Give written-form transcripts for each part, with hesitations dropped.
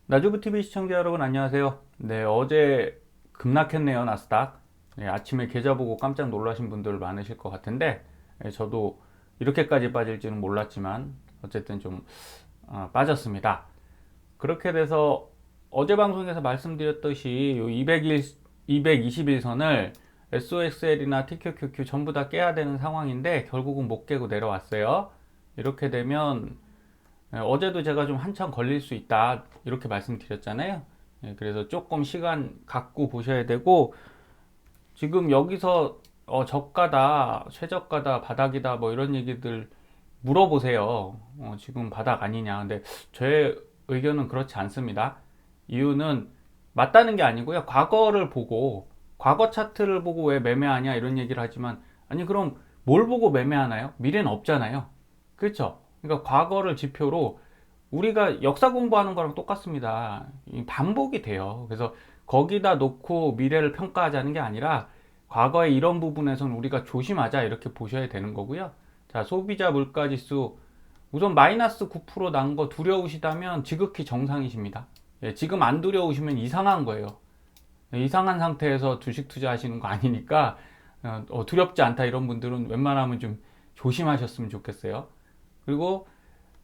나주부TV 시청자 여러분 안녕하세요. 네, 어제 급락했네요, 나스닥. 네, 아침에 계좌 보고 깜짝 놀라신 분들 많으실 것 같은데, 저도 이렇게까지 빠질지는 몰랐지만 어쨌든 좀 빠졌습니다. 그렇게 돼서 어제 방송에서 말씀드렸듯이 요 221선을 SOXL이나 TQQQ 전부 다 깨야 되는 상황인데 결국은 못 깨고 내려왔어요. 이렇게 되면 어제도 제가 좀 한참 걸릴 수 있다 이렇게 말씀드렸잖아요. 그래서 조금 시간 갖고 보셔야 되고, 지금 여기서 저가다 최저가다 바닥이다 뭐 이런 얘기들 물어보세요. 지금 바닥 아니냐. 근데 제 의견은 그렇지 않습니다. 이유는 맞다는 게 아니고요. 과거를 보고, 과거 차트를 보고 왜 매매하냐 이런 얘기를 하지만, 아니 그럼 뭘 보고 매매하나요? 미래는 없잖아요. 그렇죠? 그러니까 과거를 지표로, 우리가 역사 공부하는 거랑 똑같습니다. 반복이 돼요. 그래서 거기다 놓고 미래를 평가하자는 게 아니라 과거의 이런 부분에서는 우리가 조심하자 이렇게 보셔야 되는 거고요. 자, 소비자 물가지수 우선 마이너스 9%난 거 두려우시다면 지극히 정상이십니다. 지금 안 두려우시면 이상한 거예요. 이상한 상태에서 주식 투자하시는 거 아니니까 두렵지 않다 이런 분들은 웬만하면 좀 조심하셨으면 좋겠어요. 그리고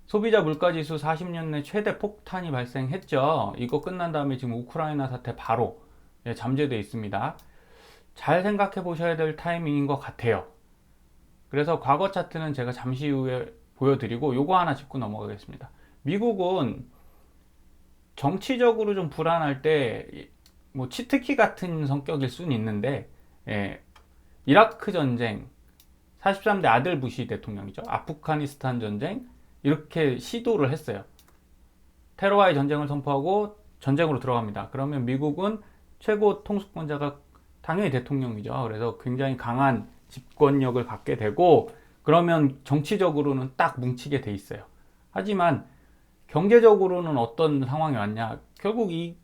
소비자 물가지수 40년 내 최대 폭탄이 발생했죠. 이거 끝난 다음에 지금 우크라이나 사태 바로 잠재되어 있습니다. 잘 생각해 보셔야 될 타이밍인 것 같아요. 그래서 과거 차트는 제가 잠시 후에 보여드리고 요거 하나 짚고 넘어가겠습니다. 미국은 정치적으로 좀 불안할 때 뭐 치트키 같은 성격일 수는 있는데, 이라크 전쟁 43대 아들 부시 대통령이죠. 아프가니스탄 전쟁 이렇게 시도를 했어요. 테러와의 전쟁을 선포하고 전쟁으로 들어갑니다. 그러면 미국은 최고 통수권자가 당연히 대통령이죠. 그래서 굉장히 강한 집권력을 갖게 되고, 그러면 정치적으로는 딱 뭉치게 돼 있어요. 하지만 경제적으로는 어떤 상황이 왔냐? 결국 이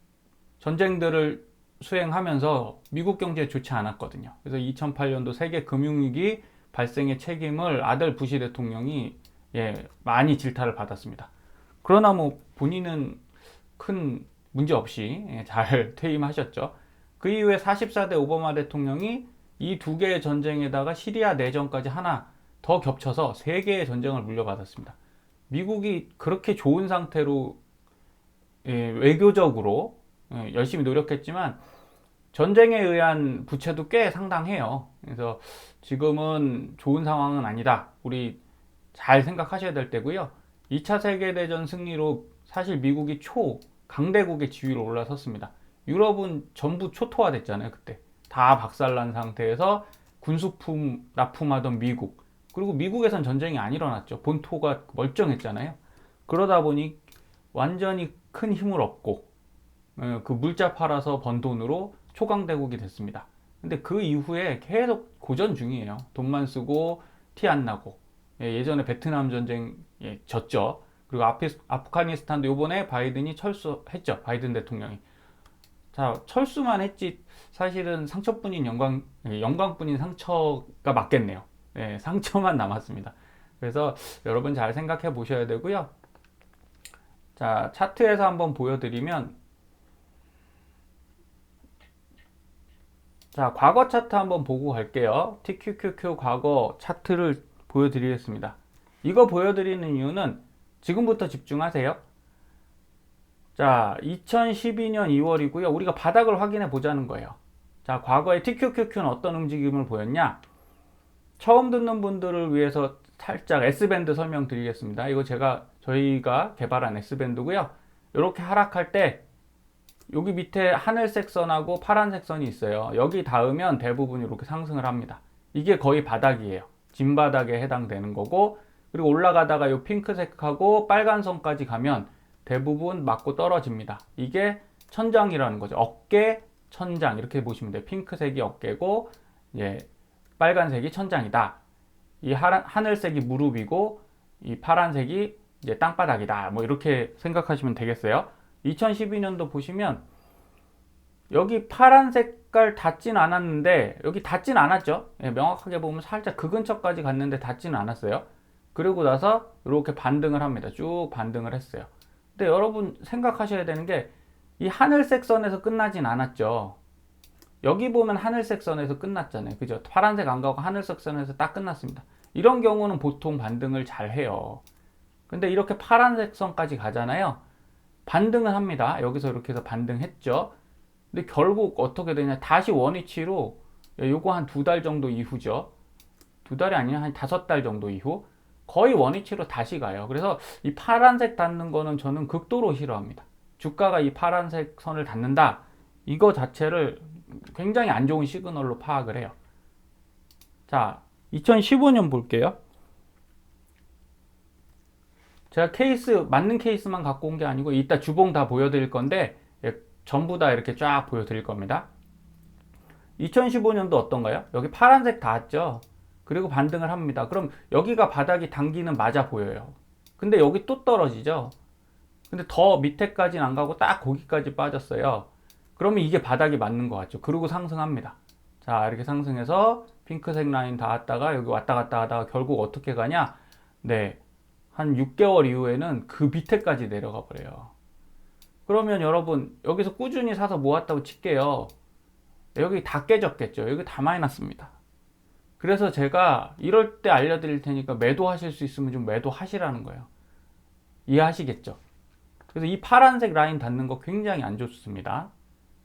전쟁들을 수행하면서 미국 경제에 좋지 않았거든요. 그래서 2008년도 세계 금융위기 발생의 책임을 아들 부시 대통령이 많이 질타를 받았습니다. 그러나 뭐 본인은 큰 문제 없이 잘 퇴임하셨죠. 그 이후에 44대 오바마 대통령이 이 두 개의 전쟁에다가 시리아 내전까지 하나 더 겹쳐서 세 개의 전쟁을 물려받았습니다. 미국이 그렇게 좋은 상태로 외교적으로 열심히 노력했지만 전쟁에 의한 부채도 꽤 상당해요. 그래서 지금은 좋은 상황은 아니다. 우리 잘 생각하셔야 될 때고요. 2차 세계대전 승리로 사실 미국이 강대국의 지위로 올라섰습니다. 유럽은 전부 초토화됐잖아요, 그때. 다 박살난 상태에서 군수품 납품하던 미국. 그리고 미국에선 전쟁이 안 일어났죠. 본토가 멀쩡했잖아요. 그러다 보니 완전히 큰 힘을 얻고, 그 물자 팔아서 번 돈으로 초강대국이 됐습니다. 근데 그 이후에 계속 고전 중이에요. 돈만 쓰고 티 안 나고. 예전에 베트남 전쟁 졌죠. 그리고 아프가니스탄도 요번에 바이든이 철수했죠. 바이든 대통령이. 자, 철수만 했지 사실은 상처뿐인 영광뿐인 상처가 맞겠네요. 상처만 남았습니다. 그래서 여러분 잘 생각해 보셔야 되고요. 자, 차트에서 한번 보여드리면, 자, 과거 차트 한번 보고 갈게요. TQQQ 과거 차트를 보여드리겠습니다. 이거 보여드리는 이유는 지금부터 집중하세요. 자, 2012년 2월이고요. 우리가 바닥을 확인해 보자는 거예요. 자, 과거에 TQQQ는 어떤 움직임을 보였냐? 처음 듣는 분들을 위해서 살짝 S밴드 설명드리겠습니다. 이거 저희가 개발한 S밴드고요. 이렇게 하락할 때 여기 밑에 하늘색 선하고 파란색 선이 있어요. 여기 닿으면 대부분 이렇게 상승을 합니다. 이게 거의 바닥이에요. 진바닥에 해당되는 거고, 그리고 올라가다가 이 핑크색하고 빨간 선까지 가면 대부분 맞고 떨어집니다. 이게 천장이라는 거죠. 어깨, 천장 이렇게 보시면 돼요. 핑크색이 어깨고 빨간색이 천장이다. 이 하늘색이 무릎이고 이 파란색이 이제 땅바닥이다. 뭐 이렇게 생각하시면 되겠어요. 2012년도 보시면 여기 파란 색깔 닿진 않았는데, 여기 닿진 않았죠. 명확하게 보면 살짝 그 근처까지 갔는데 닿지는 않았어요. 그리고 나서 이렇게 반등을 합니다. 쭉 반등을 했어요. 근데 여러분 생각하셔야 되는 게 이 하늘색 선에서 끝나진 않았죠. 여기 보면 하늘색 선에서 끝났잖아요. 그죠? 파란색 안 가고 하늘색 선에서 딱 끝났습니다. 이런 경우는 보통 반등을 잘 해요. 근데 이렇게 파란색 선까지 가잖아요. 반등은 합니다. 여기서 이렇게 해서 반등했죠. 근데 결국 어떻게 되냐? 다시 원위치로 요거 한 2달 정도 이후죠. 2달이 아니라 한 5달 정도 이후 거의 원위치로 다시 가요. 그래서 이 파란색 닿는 거는 저는 극도로 싫어합니다. 주가가 이 파란색 선을 닿는다. 이거 자체를 굉장히 안 좋은 시그널로 파악을 해요. 자, 2015년 볼게요. 제가 맞는 케이스만 갖고 온 게 아니고 이따 주봉 다 보여드릴 건데 전부 다 이렇게 쫙 보여드릴 겁니다. 2015년도 어떤가요? 여기 파란색 닿았죠? 그리고 반등을 합니다. 그럼 여기가 바닥이 당기는 맞아 보여요. 근데 여기 또 떨어지죠? 근데 더 밑에까지는 안 가고 딱 거기까지 빠졌어요. 그러면 이게 바닥이 맞는 것 같죠? 그리고 상승합니다. 자, 이렇게 상승해서 핑크색 라인 닿았다가 여기 왔다 갔다 하다가 결국 어떻게 가냐? 네, 한 6개월 이후에는 그 밑에까지 내려가 버려요. 그러면 여러분 여기서 꾸준히 사서 모았다고 칠게요. 여기 다 깨졌겠죠? 여기 다 마이너스입니다. 그래서 제가 이럴 때 알려드릴 테니까 매도하실 수 있으면 좀 매도하시라는 거예요. 이해하시겠죠? 그래서 이 파란색 라인 닿는 거 굉장히 안 좋습니다.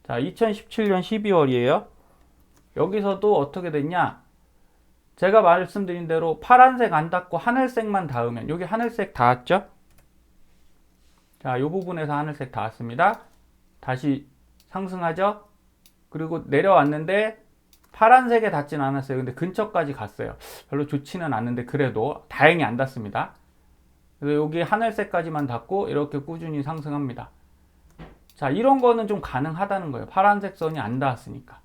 자, 2017년 12월이에요. 여기서도 어떻게 됐냐? 제가 말씀드린 대로 파란색 안 닿고 하늘색만 닿으면 여기 하늘색 닿았죠? 자, 이 부분에서 하늘색 닿았습니다. 다시 상승하죠? 그리고 내려왔는데 파란색에 닿진 않았어요. 근데 근처까지 갔어요. 별로 좋지는 않은데 그래도 다행히 안 닿습니다. 그래서 여기 하늘색까지만 닿고 이렇게 꾸준히 상승합니다. 자, 이런 거는 좀 가능하다는 거예요. 파란색 선이 안 닿았으니까.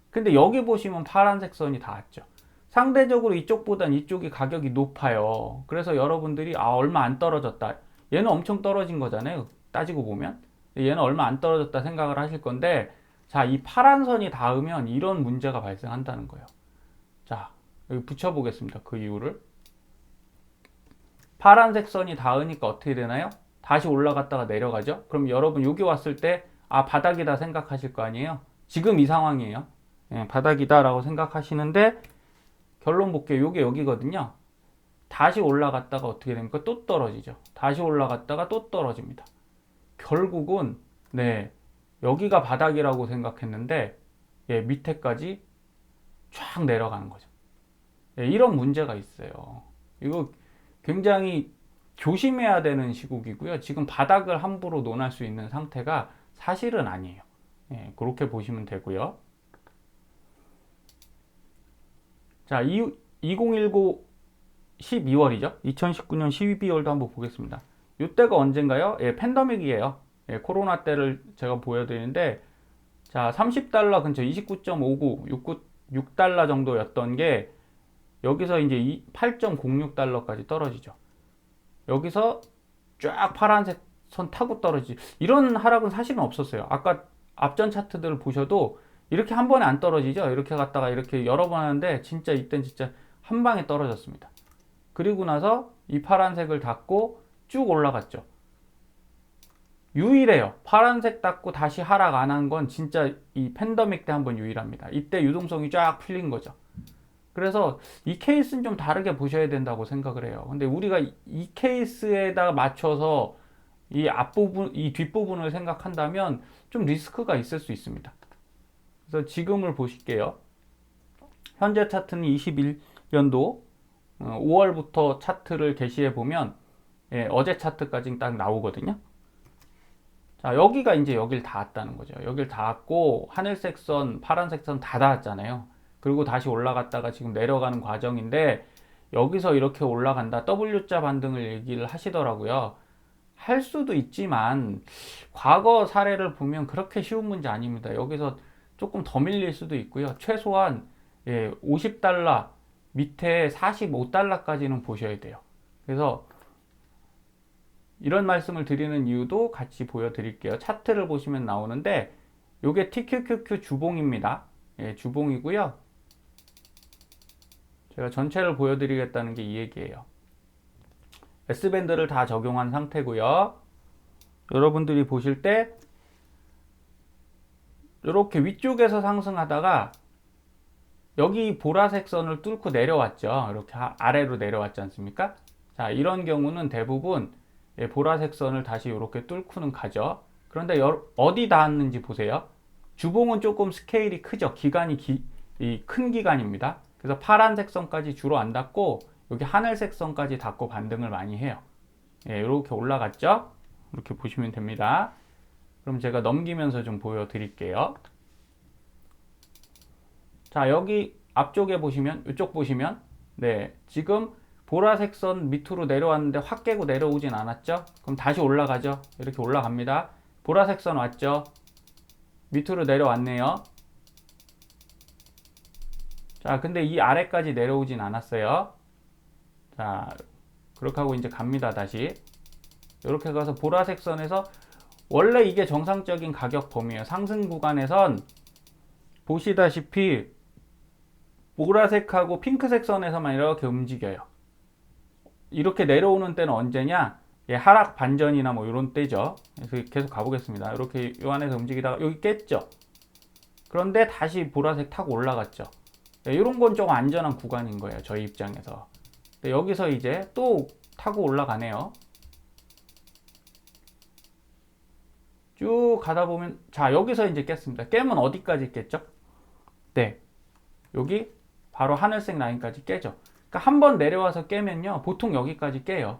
근데 여기 보시면 파란색 선이 닿았죠. 상대적으로 이쪽보단 이쪽이 가격이 높아요. 그래서 여러분들이 얼마 안 떨어졌다. 얘는 엄청 떨어진 거잖아요. 따지고 보면. 얘는 얼마 안 떨어졌다 생각을 하실 건데, 자, 이 파란 선이 닿으면 이런 문제가 발생한다는 거예요. 자, 여기 붙여보겠습니다. 그 이유를. 파란색 선이 닿으니까 어떻게 되나요? 다시 올라갔다가 내려가죠. 그럼 여러분 여기 왔을 때 바닥이다 생각하실 거 아니에요. 지금 이 상황이에요. 바닥이다 라고 생각하시는데 결론 볼게요. 요게 여기거든요. 다시 올라갔다가 어떻게 됩니까? 또 떨어지죠. 다시 올라갔다가 또 떨어집니다. 결국은 여기가 바닥이라고 생각했는데 밑에까지 쫙 내려가는 거죠. 이런 문제가 있어요. 이거 굉장히 조심해야 되는 시국이고요. 지금 바닥을 함부로 논할 수 있는 상태가 사실은 아니에요. 그렇게 보시면 되고요. 자, 2019 12월이죠. 2019년 12월도 한번 보겠습니다. 이때가 언젠가요? 팬데믹이에요. 코로나 때를 제가 보여드리는데, 자, 30달러 근처 29.59, 6달러 정도였던 게 여기서 이제 8.06달러까지 떨어지죠. 여기서 쫙 파란색 선 타고 떨어지지. 이런 하락은 사실은 없었어요. 아까 앞전 차트들을 보셔도 이렇게 한 번에 안 떨어지죠. 이렇게 갔다가 이렇게 여러 번 하는데 진짜 이땐 진짜 한 방에 떨어졌습니다. 그리고 나서 이 파란색을 닫고 쭉 올라갔죠. 유일해요. 파란색 닫고 다시 하락 안 한 건 진짜 이 팬데믹 때 한번 유일합니다. 이때 유동성이 쫙 풀린 거죠. 그래서 이 케이스는 좀 다르게 보셔야 된다고 생각을 해요. 근데 우리가 이 케이스에다 맞춰서 이 앞부분, 이 뒷부분을 생각한다면 좀 리스크가 있을 수 있습니다. 그래서 지금을 보실게요. 현재 차트는 21년도 5월부터 차트를 게시해 보면 어제 차트까지 딱 나오거든요. 자, 여기가 이제 여길 닿았다는 거죠. 여길 닿았고 하늘색 선, 파란색 선 다 닿았잖아요. 그리고 다시 올라갔다가 지금 내려가는 과정인데 여기서 이렇게 올라간다. W자 반등을 얘기를 하시더라고요. 할 수도 있지만 과거 사례를 보면 그렇게 쉬운 문제 아닙니다. 여기서 조금 더 밀릴 수도 있고요. 최소한 50달러 밑에 45달러까지는 보셔야 돼요. 그래서 이런 말씀을 드리는 이유도 같이 보여드릴게요. 차트를 보시면 나오는데 이게 TQQQ 주봉입니다. 주봉이고요. 제가 전체를 보여드리겠다는 게 이 얘기예요. S밴드를 다 적용한 상태고요. 여러분들이 보실 때 이렇게 위쪽에서 상승하다가 여기 보라색 선을 뚫고 내려왔죠. 이렇게 아래로 내려왔지 않습니까? 자, 이런 경우는 대부분 보라색 선을 다시 이렇게 뚫고는 가죠. 그런데 어디 닿았는지 보세요. 주봉은 조금 스케일이 크죠. 기간이 큰 기간입니다. 그래서 파란색 선까지 주로 안 닿고 여기 하늘색 선까지 닿고 반등을 많이 해요. 이렇게 올라갔죠. 이렇게 보시면 됩니다. 그럼 제가 넘기면서 좀 보여드릴게요. 자, 여기 앞쪽에 보시면, 이쪽 보시면, 네, 지금 보라색 선 밑으로 내려왔는데 확 깨고 내려오진 않았죠? 그럼 다시 올라가죠? 이렇게 올라갑니다. 보라색 선 왔죠? 밑으로 내려왔네요. 자, 근데 이 아래까지 내려오진 않았어요. 자, 그렇게 하고 이제 갑니다, 다시. 이렇게 가서 보라색 선에서, 원래 이게 정상적인 가격 범위예요. 상승 구간에선 보시다시피 보라색하고 핑크색 선에서만 이렇게 움직여요. 이렇게 내려오는 때는 언제냐? 하락 반전이나 뭐 이런 때죠. 그래서 계속 가보겠습니다. 이렇게 요 안에서 움직이다가 여기 깼죠. 그런데 다시 보라색 타고 올라갔죠. 이런 건 좀 안전한 구간인 거예요. 저희 입장에서. 여기서 이제 또 타고 올라가네요. 쭉 가다 보면, 자, 여기서 이제 깼습니다. 깨면 어디까지 깼죠? 네, 여기 바로 하늘색 라인까지 깨죠. 그러니까 한 번 내려와서 깨면요, 보통 여기까지 깨요.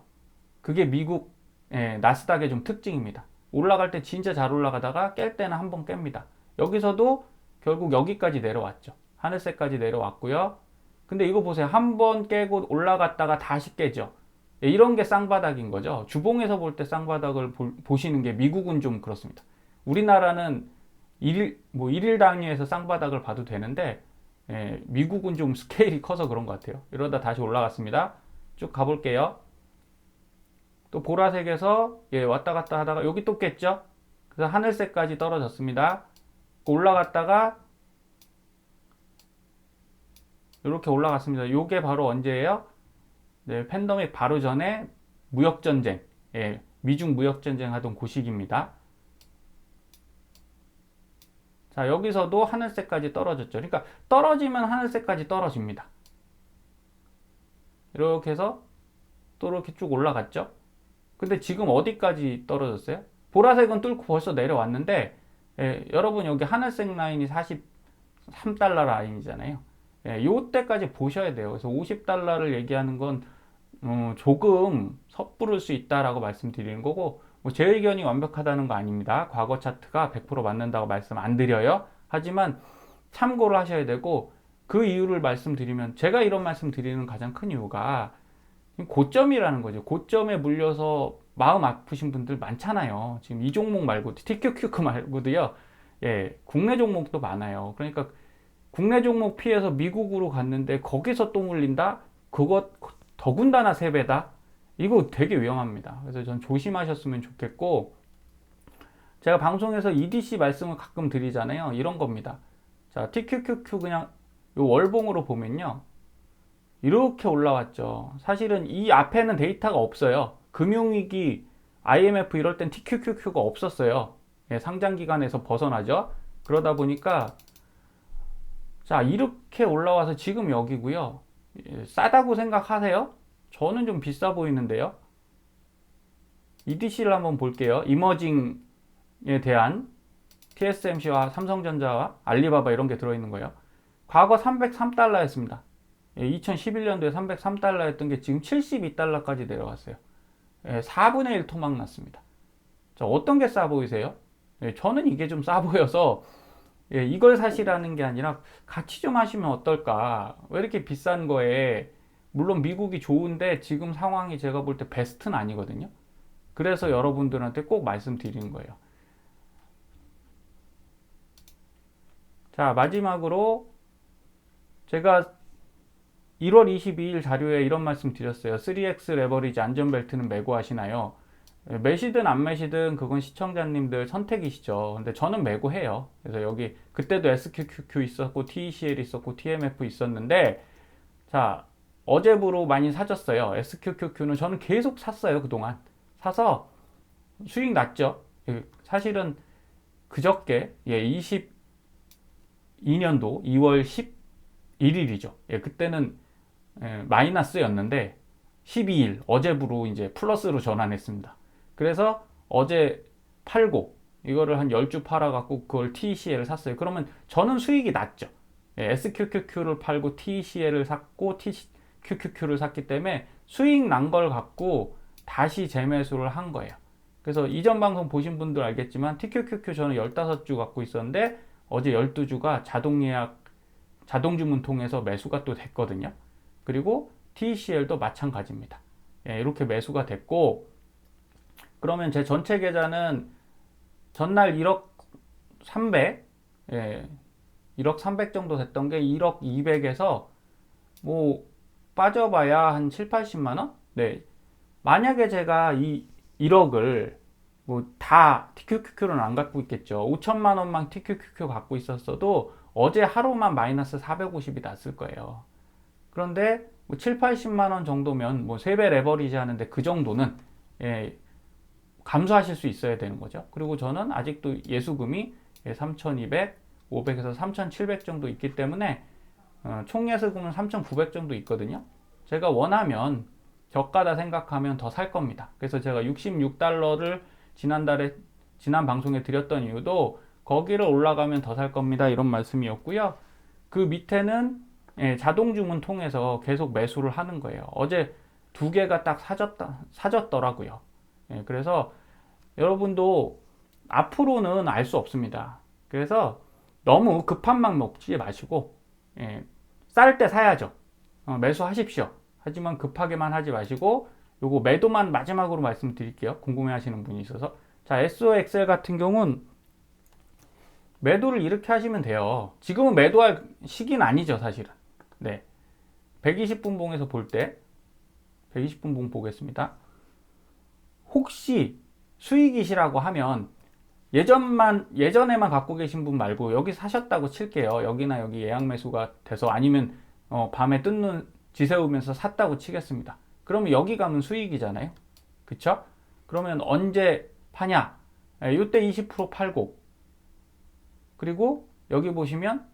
그게 미국 나스닥의 좀 특징입니다. 올라갈 때 진짜 잘 올라가다가 깰 때는 한 번 깹니다. 여기서도 결국 여기까지 내려왔죠. 하늘색까지 내려왔고요. 근데 이거 보세요. 한 번 깨고 올라갔다가 다시 깨죠. 이런 게 쌍바닥인 거죠. 주봉에서 볼 때 쌍바닥을 보시는 게, 미국은 좀 그렇습니다. 우리나라는 일일 단위에서 쌍바닥을 봐도 되는데, 미국은 좀 스케일이 커서 그런 것 같아요. 이러다 다시 올라갔습니다. 쭉 가볼게요. 또 보라색에서 왔다 갔다 하다가 여기 또 깼죠. 그래서 하늘색까지 떨어졌습니다. 올라갔다가 이렇게 올라갔습니다. 이게 바로 언제예요? 네, 팬데믹 바로 전에 무역전쟁, 미중 무역전쟁 하던 그 시기입니다. 자, 여기서도 하늘색까지 떨어졌죠. 그러니까 떨어지면 하늘색까지 떨어집니다. 이렇게 해서 또 이렇게 쭉 올라갔죠. 근데 지금 어디까지 떨어졌어요? 보라색은 뚫고 벌써 내려왔는데, 여러분 여기 하늘색 라인이 43달러 라인이잖아요. 요때까지 보셔야 돼요. 그래서 50달러를 얘기하는 건 조금 섣부를 수 있다라고 말씀드리는 거고, 제 의견이 완벽하다는 거 아닙니다. 과거 차트가 100% 맞는다고 말씀 안 드려요. 하지만 참고를 하셔야 되고, 그 이유를 말씀드리면, 제가 이런 말씀 드리는 가장 큰 이유가 고점이라는 거죠. 고점에 물려서 마음 아프신 분들 많잖아요. 지금 이 종목 말고 TQQQ 말고도요. 국내 종목도 많아요. 그러니까 국내 종목 피해서 미국으로 갔는데 거기서 또 물린다? 그것 더군다나 3배다? 이거 되게 위험합니다. 그래서 전 조심하셨으면 좋겠고, 제가 방송에서 EDC 말씀을 가끔 드리잖아요. 이런 겁니다. 자, TQQQ 그냥 요 월봉으로 보면요, 이렇게 올라왔죠. 사실은 이 앞에는 데이터가 없어요. 금융위기, IMF 이럴 땐 TQQQ가 없었어요. 상장기간에서 벗어나죠. 그러다 보니까, 자, 이렇게 올라와서 지금 여기고요. 싸다고 생각하세요? 저는 좀 비싸 보이는데요. EDC를 한번 볼게요. 이머징에 대한 TSMC와 삼성전자와 알리바바 이런 게 들어있는 거예요. 과거 303달러였습니다. 2011년도에 303달러였던 게 지금 72달러까지 내려왔어요. 4분의 1 토막 났습니다. 자, 어떤 게 싸 보이세요? 저는 이게 좀 싸 보여서 이걸 사시라는 게 아니라 같이 좀 하시면 어떨까. 왜 이렇게 비싼 거에, 물론 미국이 좋은데 지금 상황이 제가 볼 때 베스트는 아니거든요. 그래서 여러분들한테 꼭 말씀드리는 거예요. 자, 마지막으로 제가 1월 22일 자료에 이런 말씀 드렸어요. 3X 레버리지 안전벨트는 메고 하시나요? 매시든 안 매시든 그건 시청자님들 선택이시죠. 근데 저는 메고 해요. 그래서 여기 그때도 SQQQ 있었고 TECL 있었고 TMF 있었는데, 자, 어제부로 많이 사졌어요. SQQQ는 저는 계속 샀어요. 그동안 사서 수익 났죠. 사실은 그저께 22년도 2월 11일이죠. 그때는 마이너스였는데 12일 어제부로 이제 플러스로 전환했습니다. 그래서 어제 팔고 이거를 한 10주 팔아갖고 그걸 TCL을 샀어요. 그러면 저는 수익이 났죠. SQQQ를 팔고 TCL을 샀고 TQQQ를 샀기 때문에 수익 난 걸 갖고 다시 재매수를 한 거예요. 그래서 이전 방송 보신 분들 알겠지만 TQQQ 저는 15주 갖고 있었는데 어제 12주가 자동 예약, 자동 주문 통해서 매수가 또 됐거든요. 그리고 TCL도 마찬가지입니다. 이렇게 매수가 됐고, 그러면 제 전체 계좌는 전날 1억 300, 1억 300 정도 됐던 게 1억 200에서 뭐 빠져봐야 한 7, 80만 원? 네. 만약에 제가 이 1억을 뭐 다 TQQQ는 안 갖고 있겠죠. 5천만 원만 TQQQ 갖고 있었어도 어제 하루만 마이너스 450이 났을 거예요. 그런데 뭐 7, 80만 원 정도면 뭐 3배 레버리지 하는데 그 정도는 감수하실 수 있어야 되는 거죠. 그리고 저는 아직도 예수금이 3,200, 500에서 3,700 정도 있기 때문에 총 예수금은 3,900 정도 있거든요. 제가 원하면 저가다 생각하면 더 살 겁니다. 그래서 제가 66달러를 지난 방송에 드렸던 이유도 거기를 올라가면 더 살 겁니다. 이런 말씀이었고요. 그 밑에는 자동 주문 통해서 계속 매수를 하는 거예요. 어제 2개가 딱 사졌더라고요. 그래서 여러분도 앞으로는 알 수 없습니다. 그래서 너무 급한 맘 먹지 마시고 쌀 때 사야죠. 매수하십시오. 하지만 급하게만 하지 마시고 요거 매도만 마지막으로 말씀드릴게요. 궁금해 하시는 분이 있어서. 자, SOXL 같은 경우는 매도를 이렇게 하시면 돼요. 지금은 매도할 시기는 아니죠, 사실은. 네. 120분 봉에서 볼 때 120분 봉 보겠습니다. 혹시 수익이시라고 하면 예전에만 갖고 계신 분 말고 여기 사셨다고 칠게요. 여기나 여기 예약 매수가 돼서 아니면 밤에 지새우면서 샀다고 치겠습니다. 그러면 여기 가면 수익이잖아요. 그쵸? 그러면 언제 파냐? 이때 20% 팔고, 그리고 여기 보시면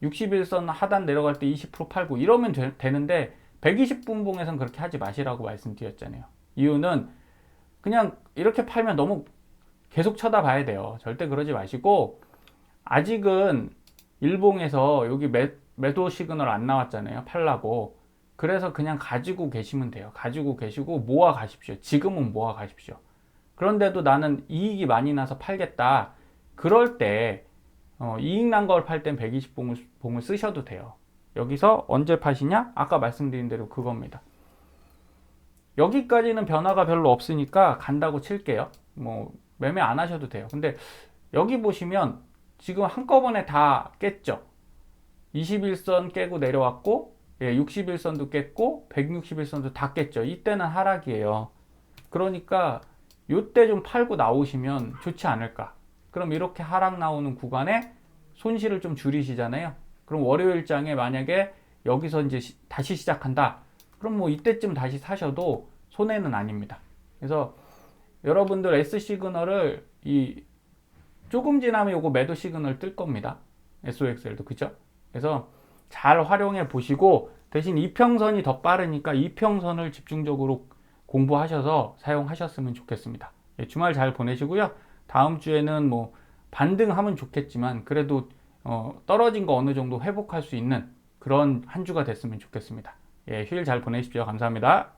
61선 하단 내려갈 때 20% 팔고 이러면 되는데 120분 봉에선 그렇게 하지 마시라고 말씀드렸잖아요. 이유는 그냥 이렇게 팔면 너무 계속 쳐다봐야 돼요. 절대 그러지 마시고, 아직은 일봉에서 여기 매도 시그널 안 나왔잖아요. 팔라고. 그래서 그냥 가지고 계시면 돼요. 가지고 계시고 모아 가십시오. 지금은 모아 가십시오. 그런데도 나는 이익이 많이 나서 팔겠다. 그럴 때 이익 난 걸 팔 땐 120봉을 쓰셔도 돼요. 여기서 언제 파시냐? 아까 말씀드린 대로 그겁니다. 여기까지는 변화가 별로 없으니까 간다고 칠게요. 뭐 매매 안 하셔도 돼요. 근데 여기 보시면 지금 한꺼번에 다 깼죠. 21선 깨고 내려왔고 61선도 깼고 161선도 다 깼죠. 이때는 하락이에요. 그러니까 이때 좀 팔고 나오시면 좋지 않을까. 그럼 이렇게 하락 나오는 구간에 손실을 좀 줄이시잖아요. 그럼 월요일장에 만약에 여기서 이제 다시 시작한다. 그럼 뭐 이때쯤 다시 사셔도 손해는 아닙니다. 그래서 여러분들 S 시그널을 조금 지나면 요거 매도 시그널 뜰 겁니다. SOXL도 그죠? 그래서 잘 활용해 보시고, 대신 이평선이 더 빠르니까 이평선을 집중적으로 공부하셔서 사용하셨으면 좋겠습니다. 주말 잘 보내시고요. 다음 주에는 뭐 반등하면 좋겠지만 그래도 떨어진 거 어느 정도 회복할 수 있는 그런 한 주가 됐으면 좋겠습니다. 휴일 잘 보내십시오. 감사합니다.